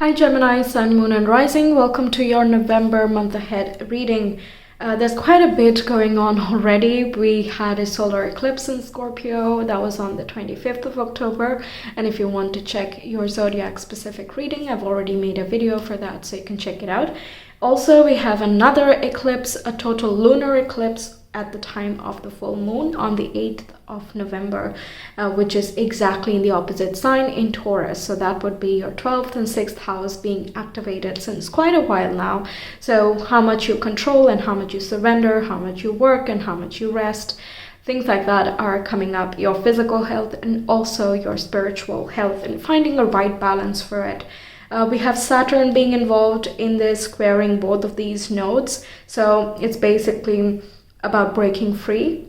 Hi Gemini, Sun, Moon and Rising. Welcome to your November month ahead reading. There's quite a bit going on already. We had a solar eclipse in Scorpio that was on the 25th of October. And if you want to check your zodiac specific reading, I've already made a video for that, so you can check it out. Also, we have another eclipse, a total lunar eclipse at the time of the full moon on the 8th of November, which is exactly in the opposite sign in Taurus. So that would be your 12th and 6th house being activated since quite a while now. So how much you control and how much you surrender, how much you work and how much you rest, things like that are coming up. Your physical health and also your spiritual health and finding a right balance for it. We have Saturn being involved in this, squaring both of these nodes. So it's basically about breaking free.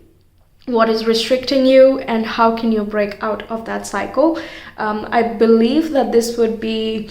What is restricting you and how can you break out of that cycle? I believe that this would be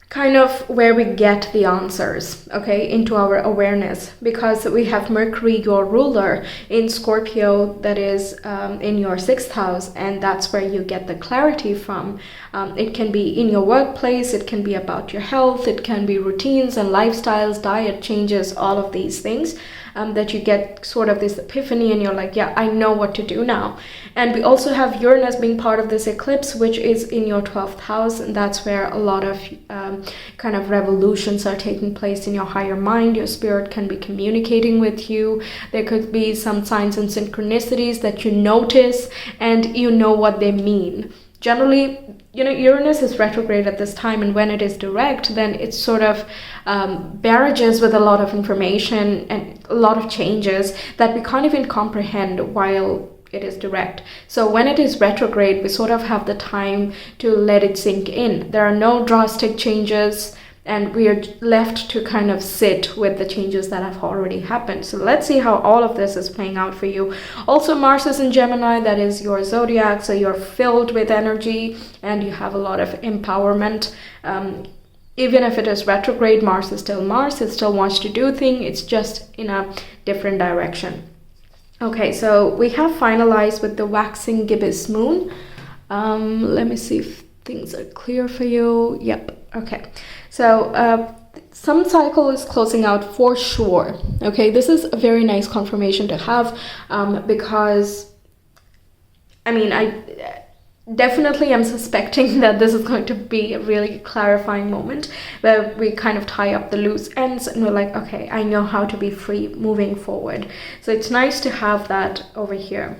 kind of where we get the answers, okay, into our awareness, because we have Mercury, your ruler, in Scorpio, that is in your 6th house, and that's where you get the clarity from. It can be in your workplace, it can be about your health, it can be routines and lifestyles, diet changes, all of these things. That you get sort of this epiphany and you're like, yeah, I know what to do now. And we also have Uranus being part of this eclipse, which is in your 12th house. And that's where a lot of kind of revolutions are taking place in your higher mind. Your spirit can be communicating with you. There could be some signs and synchronicities that you notice and you know what they mean. Generally, Uranus is retrograde at this time, and when it is direct, then it's sort of barrages with a lot of information and a lot of changes that we can't even comprehend while it is direct. So when it is retrograde, we sort of have the time to let it sink in. There are no drastic changes, and we are left to kind of sit with the changes that have already happened. So let's see how all of this is playing out for you. Also, Mars is in Gemini, that is your zodiac, so you're filled with energy and you have a lot of empowerment. Even if it is retrograde, Mars is still Mars. It still wants to do things. It's just in a different direction. Okay, so we have finalized with the waxing gibbous moon. Let me see if things are clear for you. Yep. Okay, so some cycle is closing out for sure. Okay, this is a very nice confirmation to have because I definitely am suspecting that this is going to be a really clarifying moment where we kind of tie up the loose ends and we're like, okay, I know how to be free moving forward. So it's nice to have that over here.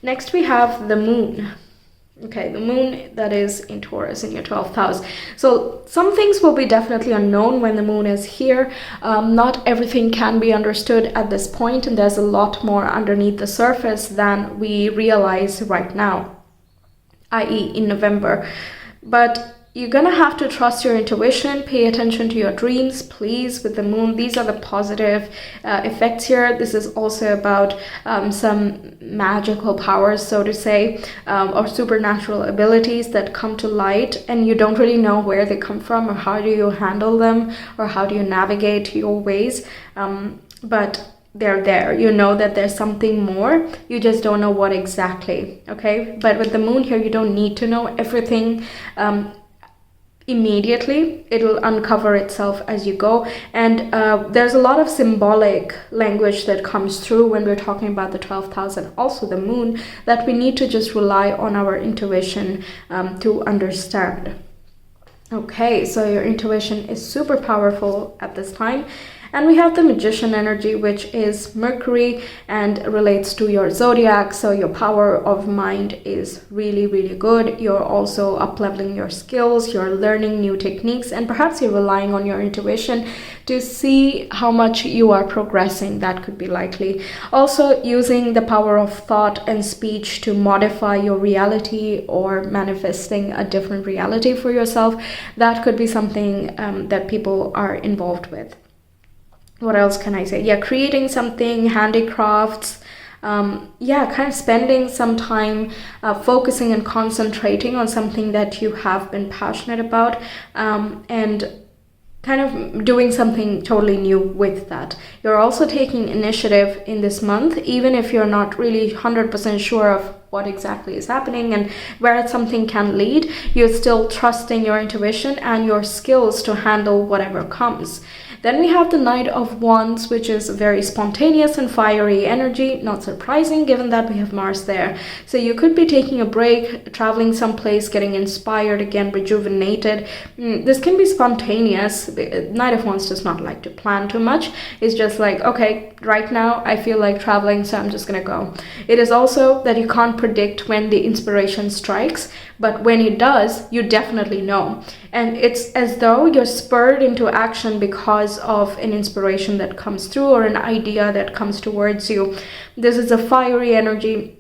Next we have the moon. Okay, the moon that is in Taurus in your 12th house. So some things will be definitely unknown when the moon is here. Not everything can be understood at this point, and there's a lot more underneath the surface than we realize right now, i.e. in November. But you're gonna have to trust your intuition, pay attention to your dreams, please, with the moon. These are the positive effects here. This is also about some magical powers, so to say, or supernatural abilities that come to light and you don't really know where they come from or how do you handle them or how do you navigate your ways. But they're there. You know that there's something more. You just don't know what exactly, okay? But with the moon here, you don't need to know everything immediately. It'll uncover itself as you go. And there's a lot of symbolic language that comes through when we're talking about the 12th house and also the moon that we need to just rely on our intuition to understand. Okay, so your intuition is super powerful at this time. And we have the Magician energy, which is Mercury and relates to your zodiac. So your power of mind is really, really good. You're also up-leveling your skills. You're learning new techniques. And perhaps you're relying on your intuition to see how much you are progressing. That could be likely. Also using the power of thought and speech to modify your reality or manifesting a different reality for yourself. That could be something that people are involved with. What else can I say? Yeah, creating something, handicrafts, kind of spending some time focusing and concentrating on something that you have been passionate about, and kind of doing something totally new with that. You're also taking initiative in this month, even if you're not really 100% sure of what exactly is happening and where something can lead, you're still trusting your intuition and your skills to handle whatever comes. Then we have the Knight of Wands, which is very spontaneous and fiery energy, not surprising given that we have Mars there. So you could be taking a break, traveling someplace, getting inspired again, rejuvenated. This can be spontaneous. Knight of Wands does not like to plan too much. It's just like, okay, right now I feel like traveling, so I'm just gonna go. It is also that you can't predict when the inspiration strikes, but when it does, you definitely know. And it's as though you're spurred into action because of an inspiration that comes through or an idea that comes towards you. This is a fiery energy.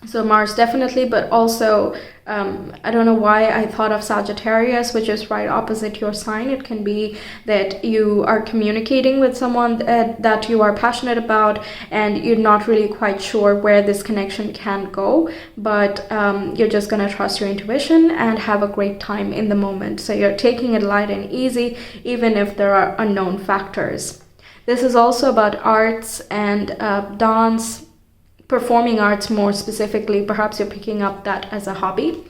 So Mars definitely, but also, I don't know why I thought of Sagittarius, which is right opposite your sign. It can be that you are communicating with someone that you are passionate about and you're not really quite sure where this connection can go, but you're just going to trust your intuition and have a great time in the moment. So you're taking it light and easy, even if there are unknown factors. This is also about arts and dance, performing arts more specifically. Perhaps you're picking up that as a hobby.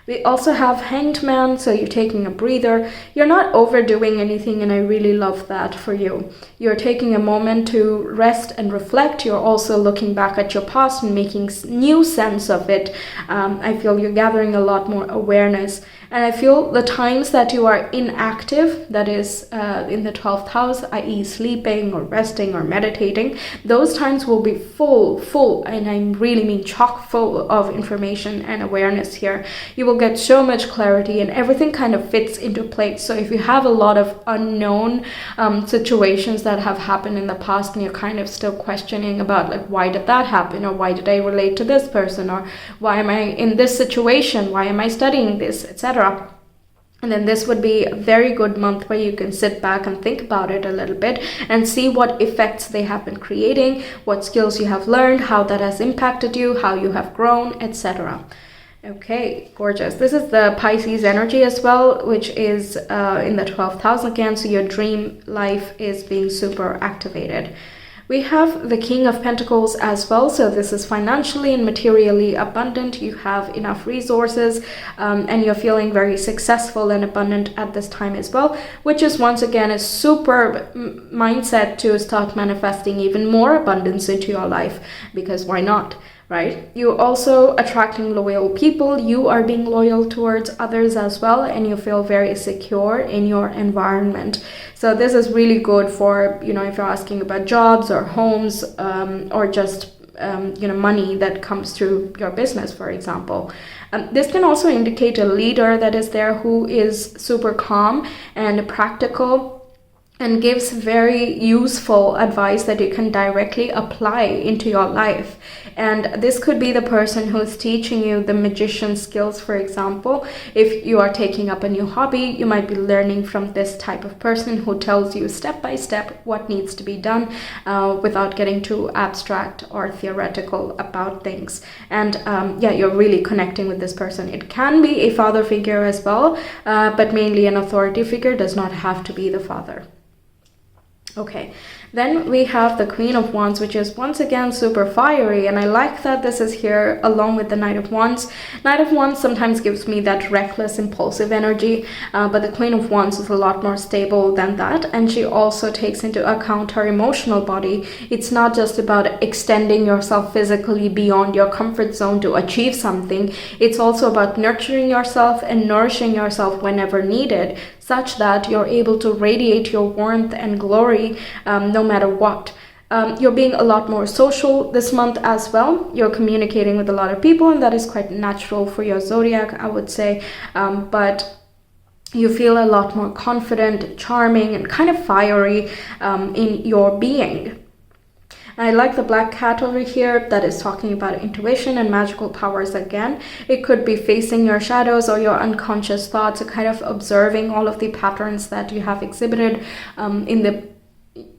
We also have Hanged Man, so you're taking a breather. You're not overdoing anything, and I really love that for you. You're taking a moment to rest and reflect. You're also looking back at your past and making new sense of it. I feel you're gathering a lot more awareness. And I feel the times that you are inactive, that is in the 12th house, i.e. sleeping or resting or meditating, those times will be full, and I really mean chock full of information and awareness here. You will get so much clarity and everything kind of fits into place. So if you have a lot of unknown situations that have happened in the past and you're kind of still questioning about like, why did that happen, or why did I relate to this person, or why am I in this situation, why am I studying this, etc. And then this would be a very good month where you can sit back and think about it a little bit and see what effects they have been creating, what skills you have learned, how that has impacted you, how you have grown, etc. Okay, gorgeous. This is the Pisces energy as well, which is in the 12th house again, so your dream life is being super activated. We have the King of Pentacles as well, so this is financially and materially abundant. You have enough resources and you're feeling very successful and abundant at this time as well, which is once again a super mindset to start manifesting even more abundance into your life, because why not? Right? You're also attracting loyal people. You are being loyal towards others as well, and you feel very secure in your environment. So this is really good for, if you're asking about jobs or homes or just, money that comes through your business, for example. This can also indicate a leader that is there who is super calm and practical and gives very useful advice that you can directly apply into your life. And this could be the person who's teaching you the magician skills, for example. If you are taking up a new hobby, you might be learning from this type of person who tells you step by step what needs to be done without getting too abstract or theoretical about things. And you're really connecting with this person. It can be a father figure as well, but mainly an authority figure, does not have to be the father. Okay, then we have the Queen of Wands, which is once again super fiery, and I like that this is here along with the Knight of Wands. Knight of Wands sometimes gives me that reckless, impulsive energy, but the Queen of Wands is a lot more stable than that, and she also takes into account her emotional body. It's not just about extending yourself physically beyond your comfort zone to achieve something. It's also about nurturing yourself and nourishing yourself whenever needed, such that you're able to radiate your warmth and glory no matter what. You're being a lot more social this month as well. You're communicating with a lot of people, and that is quite natural for your zodiac, I would say. But you feel a lot more confident, charming, and kind of fiery in your being. I like the black cat over here that is talking about intuition and magical powers again. It could be facing your shadows or your unconscious thoughts, kind of observing all of the patterns that you have exhibited in the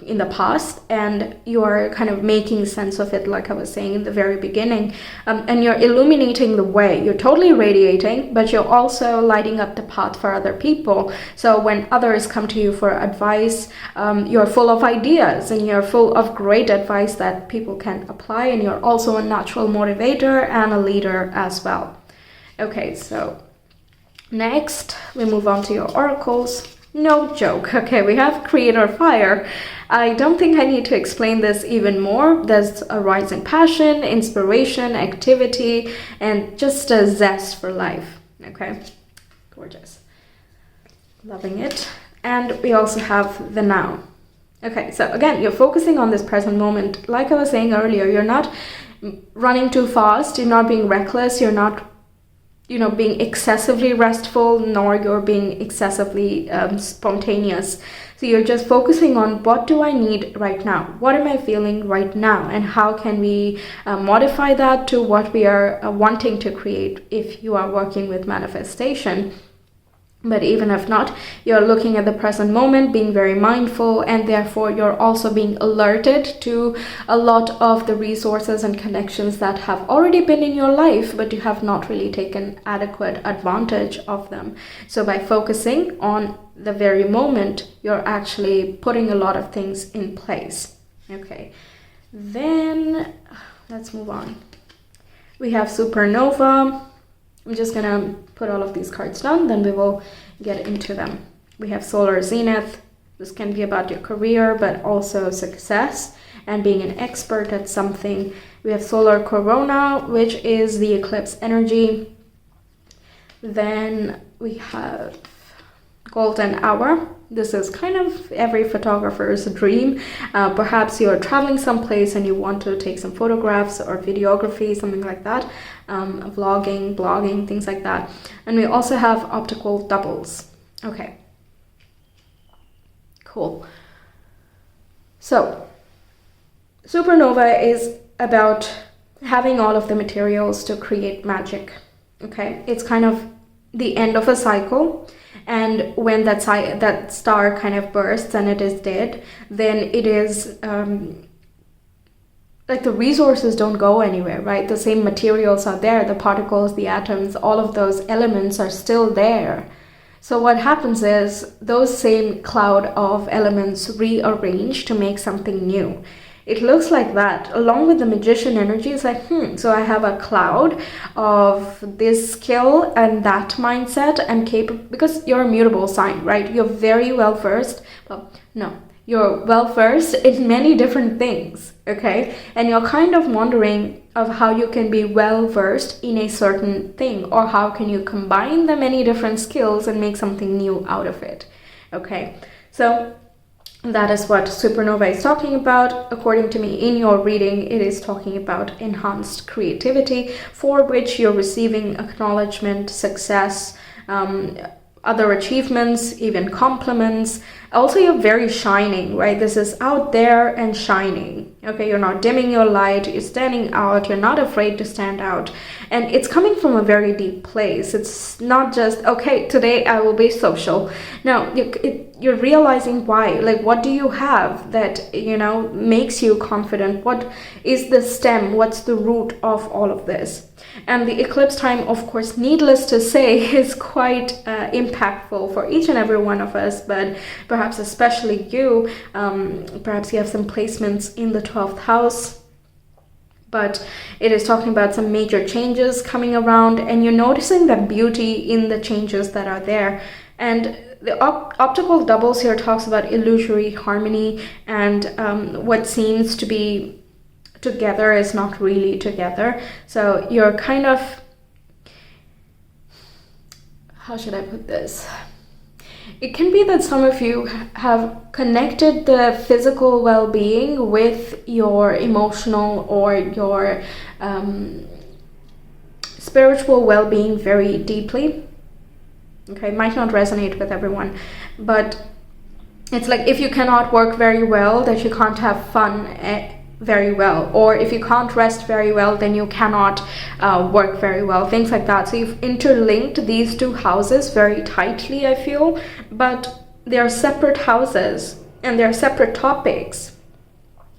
in the past, and you are kind of making sense of it, like I was saying in the very beginning, and you're illuminating the way. You're totally radiating, but you're also lighting up the path for other people. So when others come to you for advice, you're full of ideas and you're full of great advice that people can apply, and you're also a natural motivator and a leader as well. Okay, so next we move on to your oracles. No joke. Okay, we have Creator Fire. I don't think I need to explain this even more. There's a rising passion, inspiration, activity, and just a zest for life. Okay, gorgeous. Loving it. And we also have the Now. Okay, so again, you're focusing on this present moment. Like I was saying earlier, you're not running too fast, you're not being reckless, you're not being excessively restful, nor you're being excessively spontaneous. So you're just focusing on, what do I need right now? What am I feeling right now? And how can we modify that to what we are wanting to create if you are working with manifestation. But even if not, you're looking at the present moment, being very mindful, and therefore you're also being alerted to a lot of the resources and connections that have already been in your life, but you have not really taken adequate advantage of them. So by focusing on the very moment, you're actually putting a lot of things in place. Okay, then let's move on. We have Supernova. I'm just gonna put all of these cards down, then we will get into them. We have Solar Zenith. This can be about your career, but also success and being an expert at something. We have Solar Corona, which is the eclipse energy. Then we have Golden Hour. This is kind of every photographer's dream. Perhaps you're traveling someplace and you want to take some photographs or videography, something like that. Vlogging, blogging, things like that. And we also have optical doubles. Okay. Cool. So, Supernova is about having all of the materials to create magic. Okay. It's kind of the end of a cycle. And when that star kind of bursts and it is dead, then it is like the resources don't go anywhere, right? The same materials are there, the particles, the atoms, all of those elements are still there. So what happens is those same cloud of elements rearrange to make something new. It looks like that, along with the magician energy. It's like, so I have a cloud of this skill and that mindset and capable, because you're a mutable sign, right? You're very well versed. Well, no, you're well versed in many different things, okay? And you're kind of wondering of how you can be well versed in a certain thing, or how can you combine the many different skills and make something new out of it, okay? So that is what Supernova is talking about. According to me, in your reading, it is talking about enhanced creativity, for which you're receiving acknowledgement, success, other achievements, even compliments. Also, you're very shining, right? This is out there and shining. Okay, you're not dimming your light, you're standing out, you're not afraid to stand out. And it's coming from a very deep place. It's not just, okay, today I will be social. No, you're realizing why. Like, what do you have that, makes you confident? What is the stem? What's the root of all of this? And the eclipse time, of course, needless to say, is quite impactful for each and every one of us, but perhaps especially you. Perhaps you have some placements in the 12th house, but it is talking about some major changes coming around, and you're noticing the beauty in the changes that are there. And the optical doubles here talks about illusory harmony, and what seems to be together is not really together. So you're kind of, how should I put this? It can be that some of you have connected the physical well-being with your emotional or your spiritual well-being very deeply. Okay, it might not resonate with everyone, but it's like if you cannot work very well, that you can't have fun very well, or if you can't rest very well, then you cannot work very well, things like that. So you've interlinked these two houses very tightly, I feel, but they are separate houses, and they're separate topics.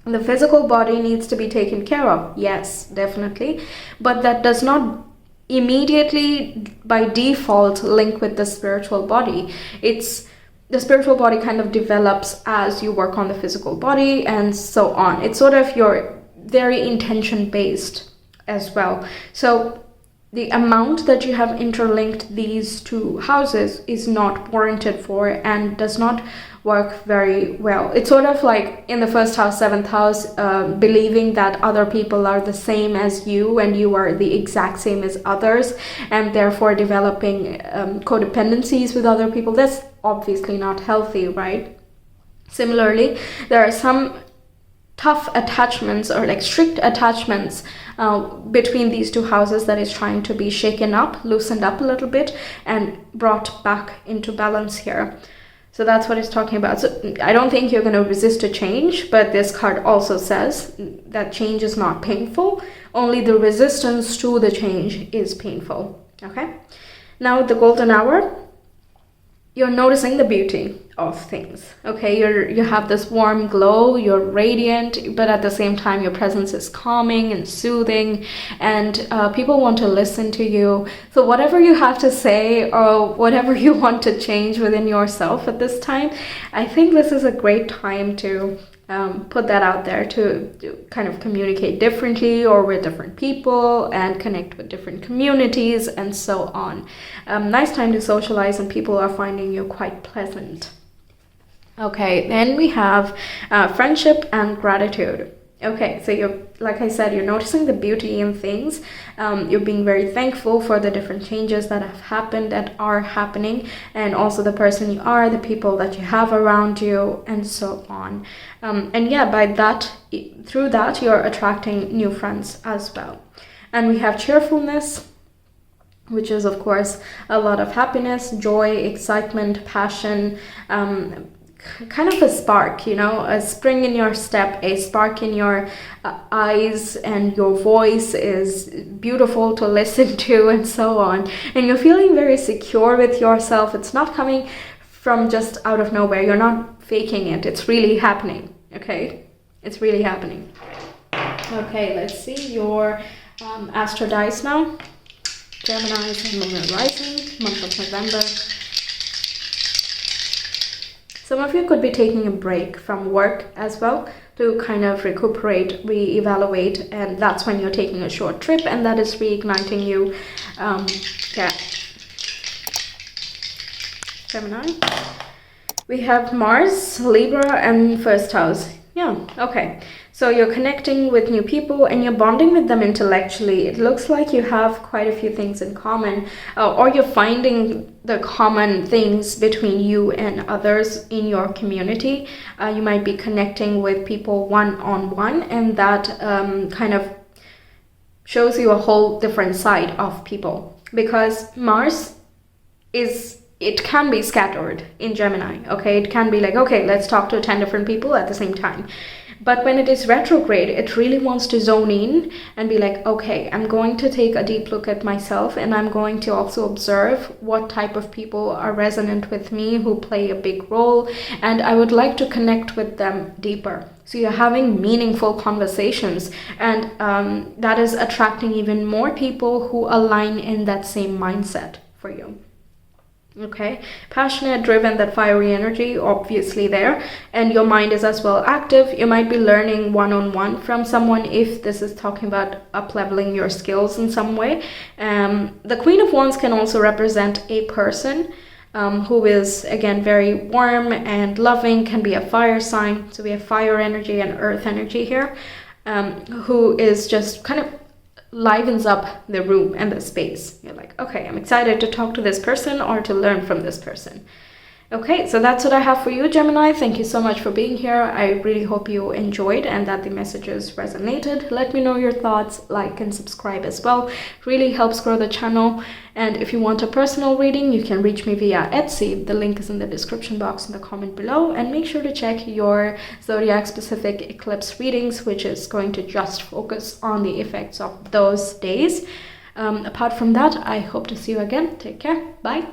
The physical body needs to be taken care of, yes, definitely, but that does not immediately by default link with the spiritual body. It's the spiritual body kind of develops as you work on the physical body and so on. It's sort of your very intention based as well. So the amount that you have interlinked these two houses is not warranted for and does not work very well. It's sort of like in the first house, seventh house, believing that other people are the same as you and you are the exact same as others, and therefore developing codependencies with other people. That's obviously not healthy, right? Similarly, there are some tough attachments or like strict attachments between these two houses that is trying to be shaken up, loosened up a little bit, and brought back into balance here. So that's what it's talking about. So I don't think you're going to resist a change, but this card also says that change is not painful. Only the resistance to the change is painful. Okay. Now the golden hour, you're noticing the beauty of things. Okay, you have this warm glow, you're radiant, but at the same time your presence is calming and soothing, and people want to listen to you. So whatever you have to say or whatever you want to change within yourself at this time, I think this is a great time to put that out there, to kind of communicate differently or with different people and connect with different communities and so on. Nice time to socialize, and people are finding you quite pleasant. Okay, then we have friendship and gratitude. Okay, so you're, like I said, you're noticing the beauty in things. You're being very thankful for the different changes that have happened and are happening, and also the person you are, the people that you have around you, and so on. And yeah, by that, through that, you're attracting new friends as well. And we have cheerfulness, which is of course a lot of happiness, joy, excitement, passion, kind of a spark, a spring in your step, a spark in your eyes, and your voice is beautiful to listen to, and so on. And you're feeling very secure with yourself. It's not coming from just out of nowhere. You're not faking it. It's really happening. Okay, it's really happening. Okay, let's see your astro dice now. Gemini, Moon and Rising, month of November. Some of you could be taking a break from work as well to kind of recuperate, reevaluate, and that's when you're taking a short trip, and that is reigniting you. Yeah. Gemini. We have Mars, Libra, and first house. Yeah, okay. So you're connecting with new people and you're bonding with them intellectually. It looks like you have quite a few things in common, or you're finding the common things between you and others in your community. You might be connecting with people one-on-one, and that kind of shows you a whole different side of people, because Mars it can be scattered in Gemini. Okay, it can be like, okay, let's talk to 10 different people at the same time. But when it is retrograde, it really wants to zone in and be like, okay, I'm going to take a deep look at myself, and I'm going to also observe what type of people are resonant with me, who play a big role, and I would like to connect with them deeper. So you're having meaningful conversations, and that is attracting even more people who align in that same mindset for you. Okay, passionate, driven, that fiery energy obviously there, and your mind is as well active. You might be learning one-on-one from someone if this is talking about up-leveling your skills in some way. The Queen of Wands can also represent a person who is, again, very warm and loving, can be a fire sign. So we have fire energy and earth energy here, who is just kind of livens up the room and the space. You're like, okay, I'm excited to talk to this person or to learn from this person. Okay, so that's what I have for you, Gemini. Thank you so much for being here. I really hope you enjoyed and that the messages resonated. Let me know your thoughts, like and subscribe as well. It really helps grow the channel. And if you want a personal reading, you can reach me via Etsy. The link is in the description box in the comment below. And make sure to check your zodiac specific eclipse readings, which is going to just focus on the effects of those days. Apart from that, I hope to see you again. Take care. Bye.